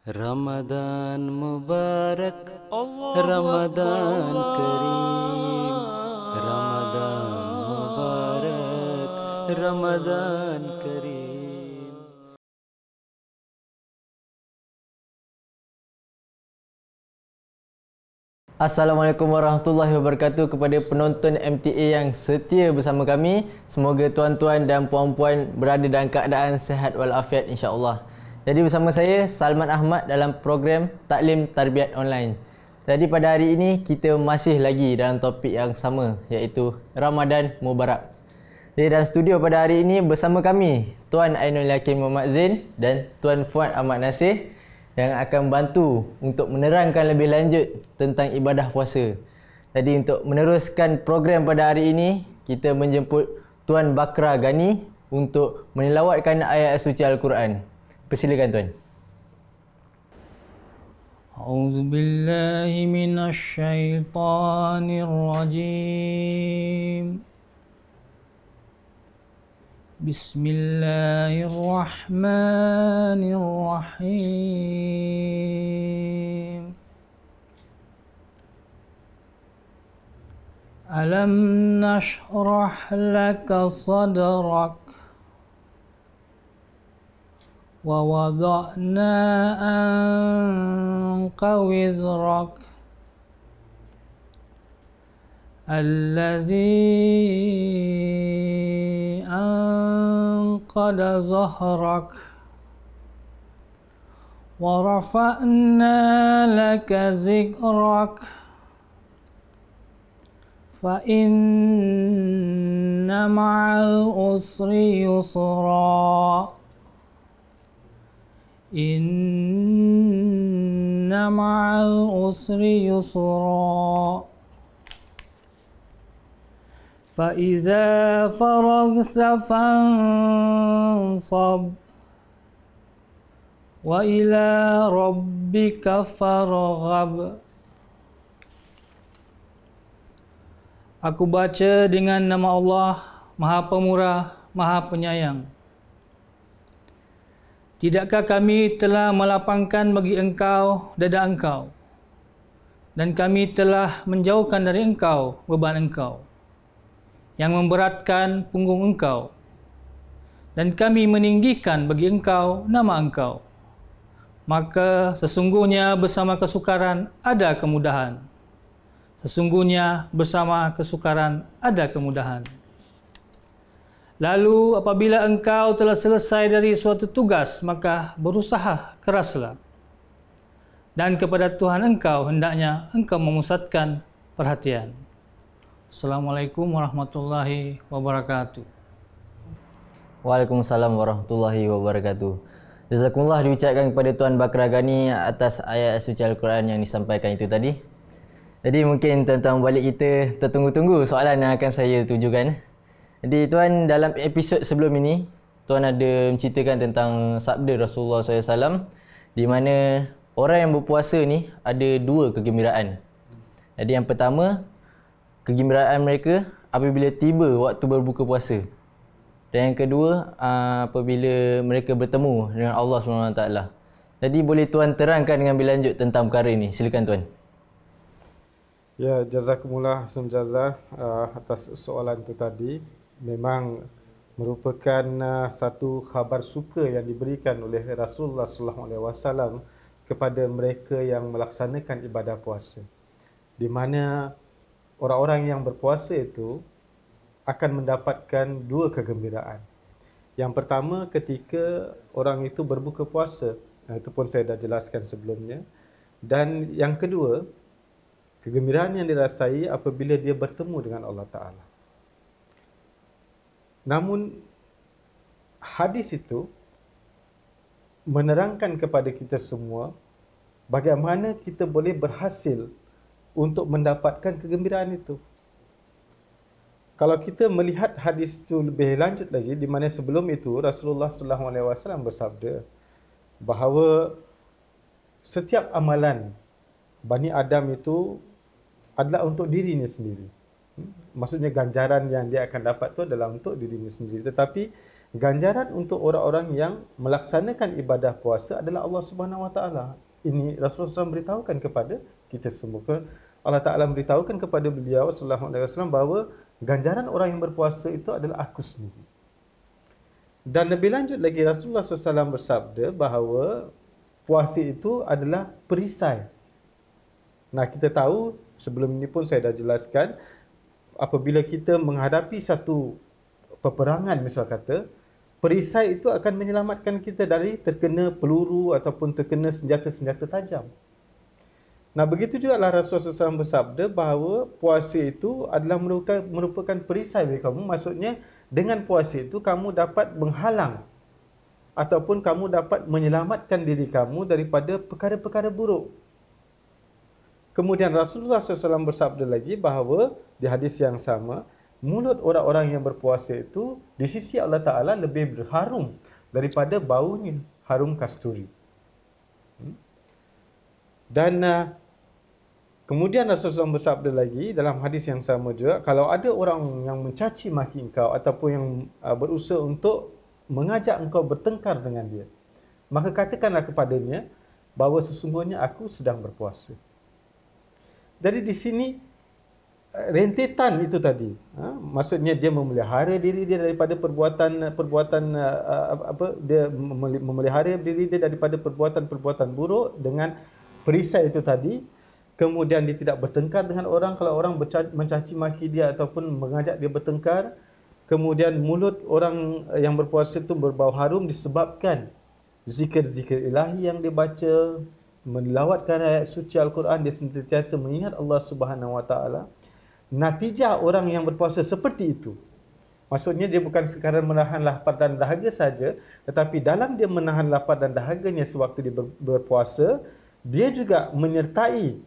Ramadan Mubarak, Allahu Ramadan Kareem, Akbar. Ramadan Mubarak, Ramadan Kareem. Assalamualaikum warahmatullahi wabarakatuh kepada penonton MTA yang setia bersama kami. Semoga tuan-tuan dan puan-puan berada dalam keadaan sihat walafiat insya-Allah. Jadi bersama saya Salman Ahmad dalam program Taklim Tarbiyat Online. Jadi pada hari ini kita masih lagi dalam topik yang sama, iaitu Ramadan Mubarak. Jadi dalam studio pada hari ini bersama kami Tuan Ainul Yakin Muhammad Zain dan Tuan Fuad Ahmad Nasir yang akan bantu untuk menerangkan lebih lanjut tentang ibadah puasa. Jadi untuk meneruskan program pada hari ini, kita menjemput Tuan Bakra Gani untuk menilawatkan ayat suci Al-Quran. Persilakan Tuan. أعوذ بالله من الشيطان الرجيم بسم الله الرحمن الرحيم ألم نشرح لك صدرك ووضعنا عنك وزرك الذي أنقض ظهرك ورفعنا لك ذكرك فإن مع العسر يسرا إن مع العسر يسرا فإذا فرغت فانصب وإلى ربك فارغب. Aku baca dengan nama Allah, Maha Pemurah, Maha Penyayang. Tidakkah kami telah melapangkan bagi engkau dada engkau, dan kami telah menjauhkan dari engkau beban engkau yang memberatkan punggung engkau, dan kami meninggikan bagi engkau nama engkau. Maka sesungguhnya bersama kesukaran ada kemudahan. Sesungguhnya bersama kesukaran ada kemudahan. Lalu apabila engkau telah selesai dari suatu tugas, maka berusaha keraslah. Dan kepada Tuhan engkau hendaknya engkau memusatkan perhatian. Assalamualaikum warahmatullahi wabarakatuh. Waalaikumsalam warahmatullahi wabarakatuh. Jazakumullah diucapkan kepada Tuan Bakra Gani atas ayat suci Al-Quran yang disampaikan itu tadi. Jadi mungkin tuan-tuan balik kita tertunggu-tunggu soalan yang akan saya tujukan. Jadi Tuan, dalam episod sebelum ini, Tuan ada menceritakan tentang sabda Rasulullah SAW di mana orang yang berpuasa ni ada dua kegembiraan. Jadi yang pertama, kegembiraan mereka apabila tiba waktu berbuka puasa. Dan yang kedua, apabila mereka bertemu dengan Allah SWT. Jadi boleh Tuan terangkan dengan lebih lanjut tentang perkara ini. Silakan Tuan. Ya, jazakumullah ahsan jazah atas soalan itu tadi. Memang merupakan satu khabar suka yang diberikan oleh Rasulullah SAW kepada mereka yang melaksanakan ibadah puasa, di mana orang-orang yang berpuasa itu akan mendapatkan dua kegembiraan. Yang pertama ketika orang itu berbuka puasa, itu pun saya dah jelaskan sebelumnya. Dan yang kedua, kegembiraan yang dirasai apabila dia bertemu dengan Allah Ta'ala. Namun hadis itu menerangkan kepada kita semua bagaimana kita boleh berhasil untuk mendapatkan kegembiraan itu. Kalau kita melihat hadis itu lebih lanjut lagi, di mana sebelum itu Rasulullah SAW bersabda bahawa setiap amalan Bani Adam itu adalah untuk dirinya sendiri. Maksudnya ganjaran yang dia akan dapat tu adalah untuk dirinya sendiri. Tetapi Ganjaran untuk orang-orang yang melaksanakan ibadah puasa adalah Allah Subhanahu Wa Taala. Ini Rasulullah SAW beritahukan kepada kita semua. Allah Taala beritahukan kepada beliau sallallahu alaihi wasallam bahawa ganjaran orang yang berpuasa itu adalah aku sendiri. Dan lebih lanjut lagi Rasulullah SAW bersabda bahawa puasa itu adalah perisai. Nah, kita tahu sebelum ini pun saya dah jelaskan, apabila kita menghadapi satu peperangan misal kata, perisai itu akan menyelamatkan kita dari terkena peluru ataupun terkena senjata-senjata tajam. Nah, begitu juga lah Rasulullah SAW bersabda bahawa puasa itu adalah merupakan perisai bagi kamu. Maksudnya dengan puasa itu kamu dapat menghalang ataupun kamu dapat menyelamatkan diri kamu daripada perkara-perkara buruk. Kemudian Rasulullah SAW bersabda lagi bahawa di hadis yang sama, mulut orang-orang yang berpuasa itu di sisi Allah Ta'ala lebih berharum daripada baunya harum kasturi. Dan kemudian Rasulullah SAW bersabda lagi dalam hadis yang sama juga, kalau ada orang yang mencaci maki engkau ataupun yang berusaha untuk mengajak engkau bertengkar dengan dia, maka katakanlah kepadanya bahawa sesungguhnya aku sedang berpuasa. Jadi di sini rentetan itu tadi, maksudnya dia memelihara diri dia daripada dia memelihara diri dia daripada perbuatan-perbuatan buruk dengan perisai itu tadi. Kemudian dia tidak bertengkar dengan orang kalau orang mencaci maki dia ataupun mengajak dia bertengkar. Kemudian mulut orang yang berpuasa itu berbau harum disebabkan zikir-zikir ilahi yang dia baca, melawatkan ayat suci Al-Quran, dia sentiasa mengingat Allah Subhanahu Wa Taala. Natijah orang yang berpuasa seperti itu, maksudnya dia bukan sekadar menahan lapar dan dahaga saja, tetapi dalam dia menahan lapar dan dahaganya sewaktu dia berpuasa, dia juga menyertai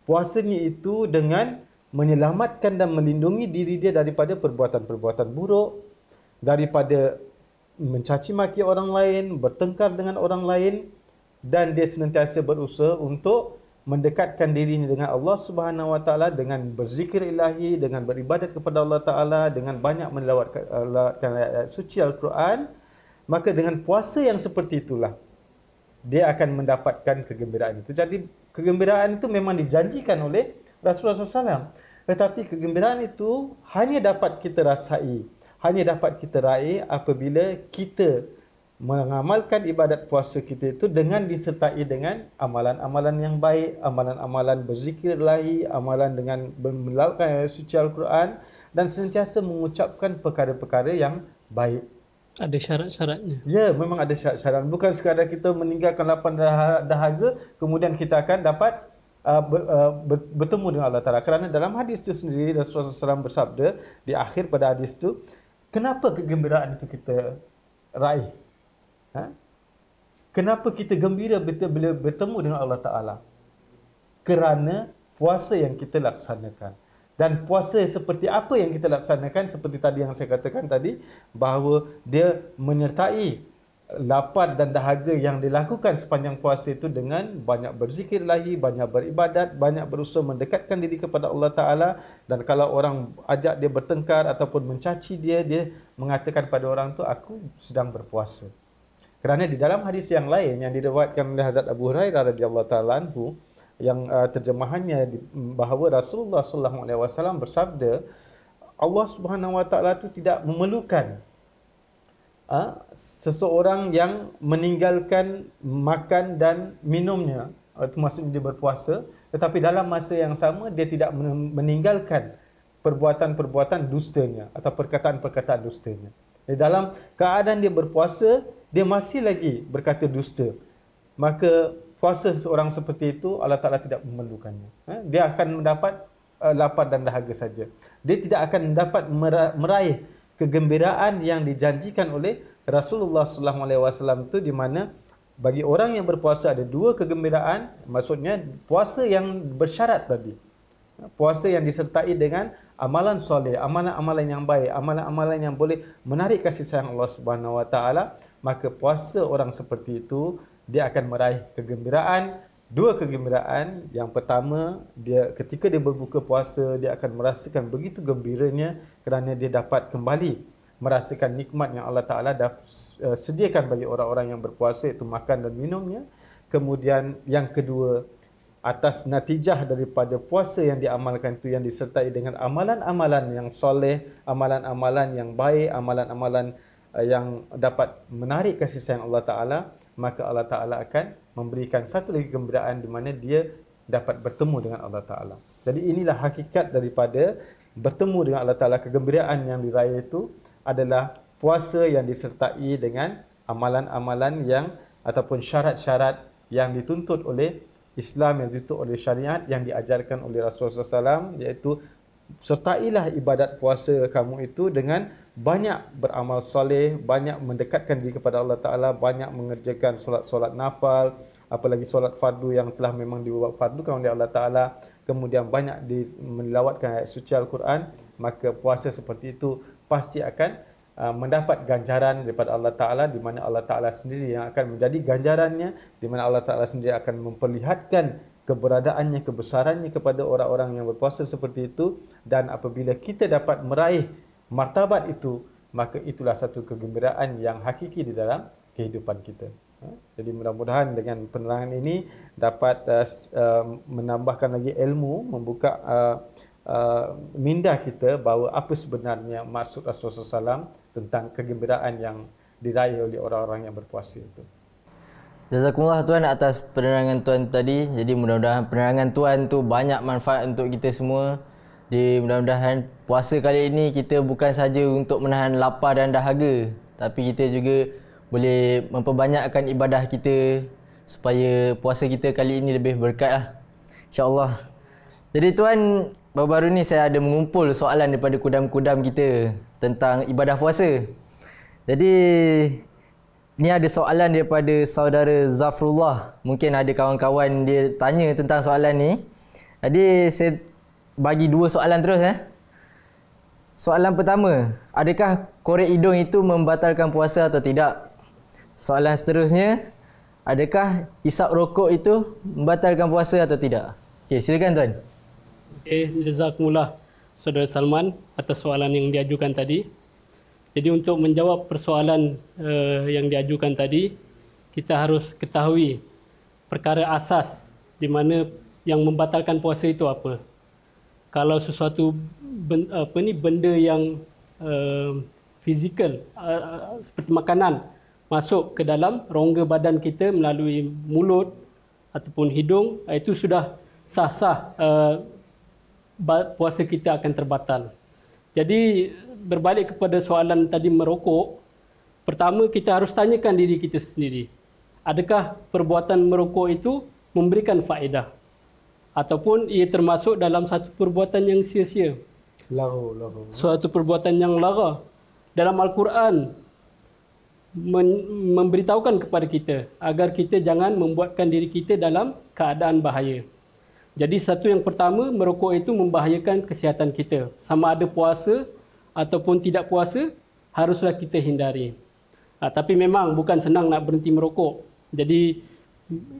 puasanya itu dengan menyelamatkan dan melindungi diri dia daripada perbuatan-perbuatan buruk, daripada mencaci maki orang lain, bertengkar dengan orang lain, dan dia senantiasa berusaha untuk mendekatkan dirinya dengan Allah Subhanahu Wa Taala dengan berzikir ilahi, dengan beribadat kepada Allah Taala, dengan banyak melawatkan ayat suci Al-Quran. Maka dengan puasa yang seperti itulah dia akan mendapatkan kegembiraan itu. Jadi kegembiraan itu memang dijanjikan oleh Rasulullah SAW. Tetapi kegembiraan itu hanya dapat kita rasai, hanya dapat kita raih apabila kita mengamalkan ibadat puasa kita itu dengan disertai dengan amalan-amalan yang baik, amalan-amalan berzikir ilahi, amalan dengan melakukan ayat suci Al-Quran dan sentiasa mengucapkan perkara-perkara yang baik. Ada syarat-syaratnya. Ya, memang ada syarat-syarat. Bukan sekadar kita meninggalkan lapar dahaga kemudian kita akan dapat bertemu dengan Allah Ta'ala. Kerana dalam hadis itu sendiri Rasulullah SAW bersabda di akhir pada hadis itu, kenapa kegembiraan itu kita raih? Kenapa kita gembira bila bertemu dengan Allah Ta'ala? Kerana puasa yang kita laksanakan. Dan puasa seperti apa yang kita laksanakan, seperti tadi yang saya katakan tadi, bahawa dia menyertai lapar dan dahaga yang dilakukan sepanjang puasa itu dengan banyak berzikir lagi, banyak beribadat, banyak berusaha mendekatkan diri kepada Allah Ta'ala. Dan kalau orang ajak dia bertengkar ataupun mencaci dia, dia mengatakan pada orang tu, aku sedang berpuasa. Kerana di dalam hadis yang lain yang diriwayatkan oleh Hazrat Abu Hurairah radhiyallahu taala anhu, yang terjemahannya bahawa Rasulullah sallallahu alaihi wasallam bersabda, Allah Subhanahu wa taala itu tidak memerlukan seseorang yang meninggalkan makan dan minumnya, itu maksudnya dia berpuasa, tetapi dalam masa yang sama dia tidak meninggalkan perbuatan-perbuatan dustanya atau perkataan-perkataan dustanya. Di dalam keadaan dia berpuasa, dia masih lagi berkata dusta, maka puasa seorang seperti itu Allah Ta'ala tidak memerlukannya. Dia akan mendapat lapar dan dahaga saja. Dia tidak akan dapat meraih kegembiraan yang dijanjikan oleh Rasulullah SAW itu, di mana bagi orang yang berpuasa ada dua kegembiraan, maksudnya puasa yang bersyarat tadi. Puasa yang disertai dengan amalan soleh, amalan-amalan yang baik, amalan-amalan yang boleh menarik kasih sayang Allah Subhanahu Wa Taala, maka puasa orang seperti itu dia akan meraih kegembiraan. Dua kegembiraan. Yang pertama, dia ketika dia berbuka puasa, dia akan merasakan begitu gembiranya kerana dia dapat kembali merasakan nikmat yang Allah Ta'ala dah sediakan bagi orang-orang yang berpuasa, iaitu makan dan minumnya. Kemudian yang kedua, atas natijah daripada puasa yang diamalkan itu yang disertai dengan amalan-amalan yang soleh, amalan-amalan yang baik, amalan-amalan yang dapat menarik kasih sayang Allah Ta'ala, maka Allah Ta'ala akan memberikan satu lagi kegembiraan di mana dia dapat bertemu dengan Allah Ta'ala. Jadi inilah hakikat daripada bertemu dengan Allah Ta'ala. Kegembiraan yang diraih itu adalah puasa yang disertai dengan amalan-amalan yang ataupun syarat-syarat yang dituntut oleh Islam, yang dituntut oleh syariat, yang diajarkan oleh Rasulullah SAW, iaitu sertailah ibadat puasa kamu itu dengan banyak beramal soleh, banyak mendekatkan diri kepada Allah Ta'ala, banyak mengerjakan solat-solat nafal, apalagi solat fardu yang telah memang dibuat fardukan oleh Allah Ta'ala, kemudian banyak melawatkan ayat suci Al-Quran, maka puasa seperti itu pasti akan mendapat ganjaran daripada Allah Ta'ala, di mana Allah Ta'ala sendiri yang akan menjadi ganjarannya, di mana Allah Ta'ala sendiri akan memperlihatkan keberadaannya, kebesarannya kepada orang-orang yang berpuasa seperti itu. Dan apabila kita dapat meraih martabat itu, maka itulah satu kegembiraan yang hakiki di dalam kehidupan kita. Jadi mudah-mudahan dengan penerangan ini dapat menambahkan lagi ilmu, membuka minda kita bahawa apa sebenarnya maksud Rasulullah SAW tentang kegembiraan yang diraih oleh orang-orang yang berpuasa itu. Jazakumullah Tuan atas penerangan Tuan tadi. Jadi mudah-mudahan penerangan Tuan tu banyak manfaat untuk kita semua. Mudah-mudahan puasa kali ini kita bukan saja untuk menahan lapar dan dahaga, tapi kita juga boleh memperbanyakkan ibadah kita supaya puasa kita kali ini lebih berkat lah, InsyaAllah. Jadi Tuan, baru-baru ni saya ada mengumpul soalan daripada kudam-kudam kita tentang ibadah puasa. Jadi ni ada soalan daripada saudara Zafrullah. Mungkin ada kawan-kawan dia tanya tentang soalan ni. Jadi saya bagi dua soalan terus. Soalan pertama, adakah korek hidung itu membatalkan puasa atau tidak? Soalan seterusnya, adakah hisap rokok itu membatalkan puasa atau tidak? Okey, silakan Tuan. Jazakumullah Saudara Salman atas soalan yang diajukan tadi. Jadi untuk menjawab persoalan yang diajukan tadi, kita harus ketahui perkara asas di mana yang membatalkan puasa itu apa. Kalau sesuatu benda yang fizikal seperti makanan masuk ke dalam rongga badan kita melalui mulut ataupun hidung, itu sudah sah-sah puasa kita akan terbatal. Jadi berbalik kepada soalan tadi merokok, pertama kita harus tanyakan diri kita sendiri. Adakah perbuatan merokok itu memberikan faedah? Ataupun ia termasuk dalam satu perbuatan yang sia-sia? Suatu perbuatan yang lara. Dalam Al-Quran memberitahukan kepada kita agar kita jangan membuatkan diri kita dalam keadaan bahaya. Jadi satu yang pertama, merokok itu membahayakan kesihatan kita. Sama ada puasa ataupun tidak puasa, haruslah kita hindari. Tapi memang bukan senang nak berhenti merokok. Jadi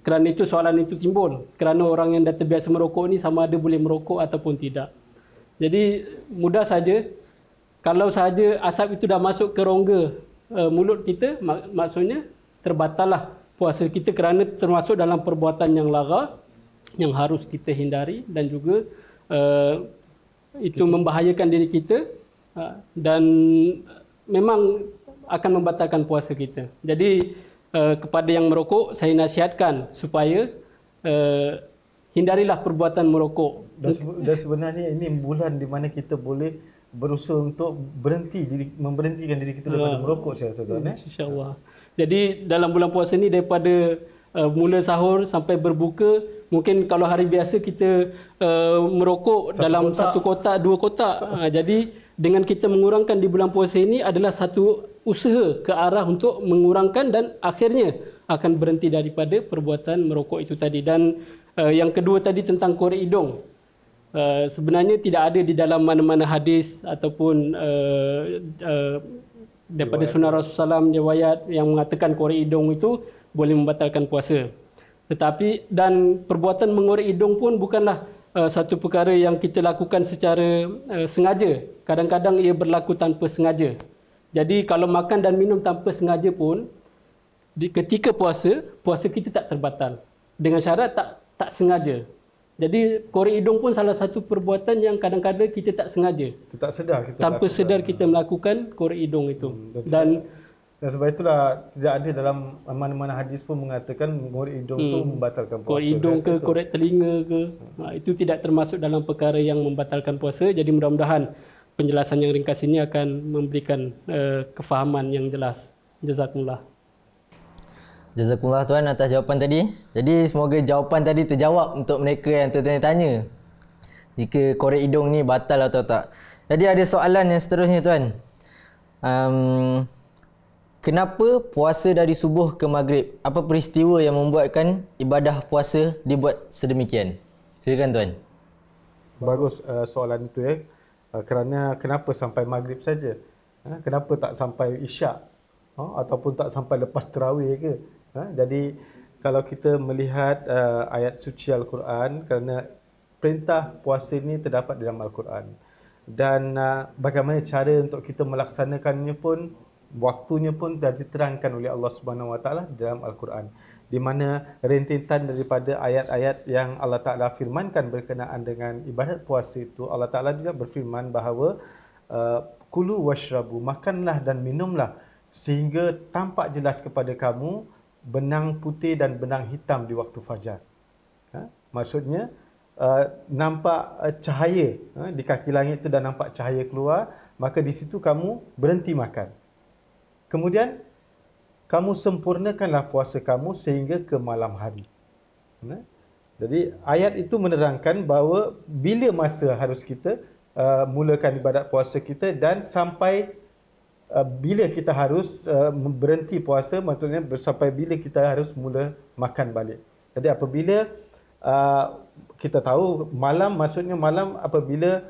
kerana itu soalan itu timbul. Kerana orang yang dah terbiasa merokok ni sama ada boleh merokok ataupun tidak. Jadi mudah saja. Kalau sahaja asap itu dah masuk ke rongga mulut kita, maksudnya terbatallah puasa kita kerana termasuk dalam perbuatan yang lara yang harus kita hindari, dan juga itu membahayakan diri kita dan memang akan membatalkan puasa kita. Jadi kepada yang merokok, saya nasihatkan supaya hindarilah perbuatan merokok. Dan sebenarnya ini bulan di mana kita boleh berusaha untuk memberhentikan diri kita daripada merokok, saya rasa tuan. InsyaAllah. Jadi dalam bulan puasa ni daripada mula sahur sampai berbuka, mungkin kalau hari biasa kita merokok dalam satu kotak, dua kotak. Jadi dengan kita mengurangkan di bulan puasa ini adalah satu usaha ke arah untuk mengurangkan dan akhirnya akan berhenti daripada perbuatan merokok itu tadi. Dan yang kedua tadi tentang korek hidung. Sebenarnya tidak ada di dalam mana-mana hadis ataupun daripada sunnah Rasulullah SAW riwayat yang mengatakan korek hidung itu boleh membatalkan puasa. Tetapi dan perbuatan mengorek hidung pun bukanlah satu perkara yang kita lakukan secara sengaja. Kadang-kadang ia berlaku tanpa sengaja. Jadi kalau makan dan minum tanpa sengaja pun, ketika puasa kita tak terbatal. Dengan syarat tak sengaja. Jadi korek hidung pun salah satu perbuatan yang kadang-kadang kita tak sengaja. Kita tak sedar kita Tanpa melakukan. sedar kita melakukan korek hidung itu. Dan sebab itulah tidak ada dalam mana-mana hadis pun mengatakan korek hidung tu membatalkan puasa. Korek hidung ke, korek telinga ke, itu tidak termasuk dalam perkara yang membatalkan puasa. Jadi mudah-mudahan penjelasan yang ringkas ini akan memberikan kefahaman yang jelas. Jazakumullah. Jazakumullah Tuan atas jawapan tadi. Jadi semoga jawapan tadi terjawab untuk mereka yang tertanya-tanya jika korek hidung ni batal atau tak. Jadi ada soalan yang seterusnya Tuan. Kenapa puasa dari subuh ke maghrib? Apa peristiwa yang membuatkan ibadah puasa dibuat sedemikian? Silakan Tuan. Bagus soalan itu kerana kenapa sampai maghrib saja? Kenapa tak sampai isyak? Ataupun tak sampai lepas tarawih ke? Jadi kalau kita melihat ayat suci Al-Quran, kerana perintah puasa ini terdapat dalam Al-Quran, dan bagaimana cara untuk kita melaksanakannya pun, waktunya pun dah diterangkan oleh Allah Subhanahu Wa Taala dalam Al-Quran, di mana rentetan daripada ayat-ayat yang Allah Taala firmankan berkenaan dengan ibadat puasa itu. Allah Taala juga berfirman bahawa kulu washrabu, makanlah dan minumlah sehingga tampak jelas kepada kamu benang putih dan benang hitam di waktu fajar. Maksudnya nampak cahaya di kaki langit itu, dan nampak cahaya keluar, maka di situ kamu berhenti makan. Kemudian kamu sempurnakanlah puasa kamu sehingga ke malam hari. Jadi ayat itu menerangkan bahawa bila masa harus kita mulakan ibadat puasa kita, dan sampai bila kita harus berhenti puasa, maksudnya sampai bila kita harus mula makan balik. Jadi apabila kita tahu malam, maksudnya malam apabila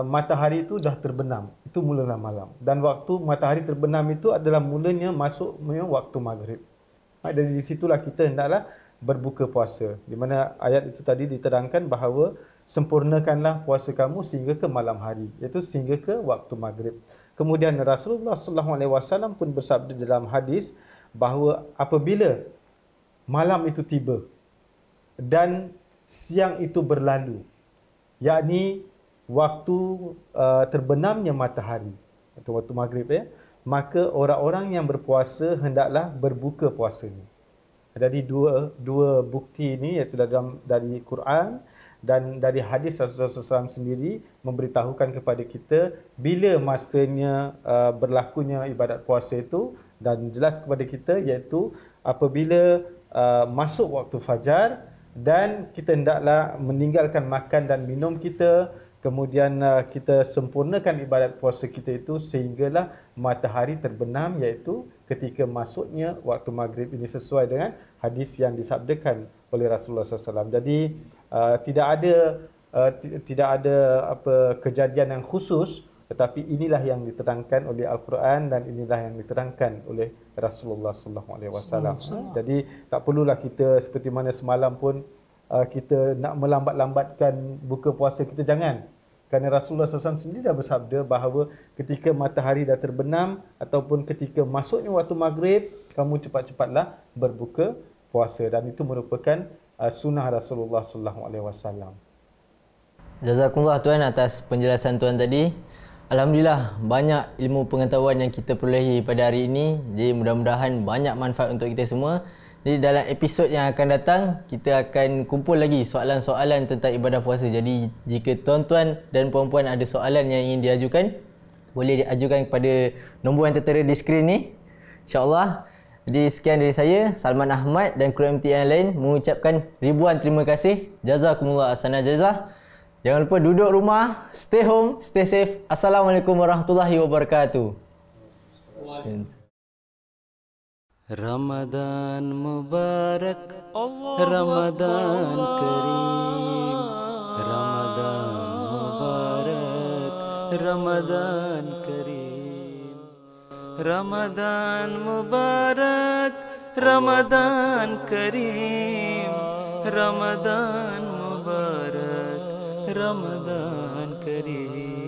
matahari itu dah terbenam, itu mulalah malam. Dan waktu matahari terbenam itu adalah mulanya masuknya waktu maghrib. Dari situlah kita hendaklah berbuka puasa. Di mana ayat itu tadi diterangkan bahawa sempurnakanlah puasa kamu sehingga ke malam hari, iaitu sehingga ke waktu maghrib. Kemudian Rasulullah SAW pun bersabda dalam hadis bahawa apabila malam itu tiba dan siang itu berlalu, yakni waktu terbenamnya matahari atau waktu maghrib, maka orang-orang yang berpuasa hendaklah berbuka puasanya. Jadi dua bukti ini, iaitu dari Quran dan dari hadis Rasulullah SAW sendiri memberitahukan kepada kita bila masanya berlakunya ibadat puasa itu, dan jelas kepada kita iaitu apabila masuk waktu fajar dan kita hendaklah meninggalkan makan dan minum kita, kemudian kita sempurnakan ibadat puasa kita itu sehinggalah matahari terbenam, iaitu ketika masuknya waktu maghrib. Ini sesuai dengan hadis yang disabdakan oleh Rasulullah SAW. Jadi tidak ada kejadian yang khusus, tetapi inilah yang diterangkan oleh Al-Quran dan inilah yang diterangkan oleh Rasulullah SAW. Jadi tak perlulah kita seperti mana semalam pun kita nak melambat-lambatkan buka puasa kita, jangan. Kerana Rasulullah SAW sendiri dah bersabda bahawa ketika matahari dah terbenam ataupun ketika masuknya waktu maghrib, kamu cepat-cepatlah berbuka puasa, dan itu merupakan sunnah Rasulullah SAW. Jazakumullah Tuan atas penjelasan Tuan tadi. Alhamdulillah, banyak ilmu pengetahuan yang kita perolehi pada hari ini. Jadi mudah-mudahan banyak manfaat untuk kita semua. Jadi dalam episod yang akan datang, kita akan kumpul lagi soalan-soalan tentang ibadah puasa. Jadi jika tuan-tuan dan puan-puan ada soalan yang ingin diajukan, boleh diajukan kepada nombor yang tertera di skrin ni, InsyaAllah. Jadi sekian dari saya, Salman Ahmad dan kru MT yang lain mengucapkan ribuan terima kasih. Jazakumullah ahsanal jazah. Jangan lupa duduk rumah, stay home, stay safe. Assalamualaikum warahmatullahi wabarakatuh. Ramadan Mubarak, Ramadan Kareem, Ramadan Mubarak, Ramadan Kareem, Ramadan Mubarak, Ramadan Kareem, Ramadan Mubarak, Ramadan Kareem.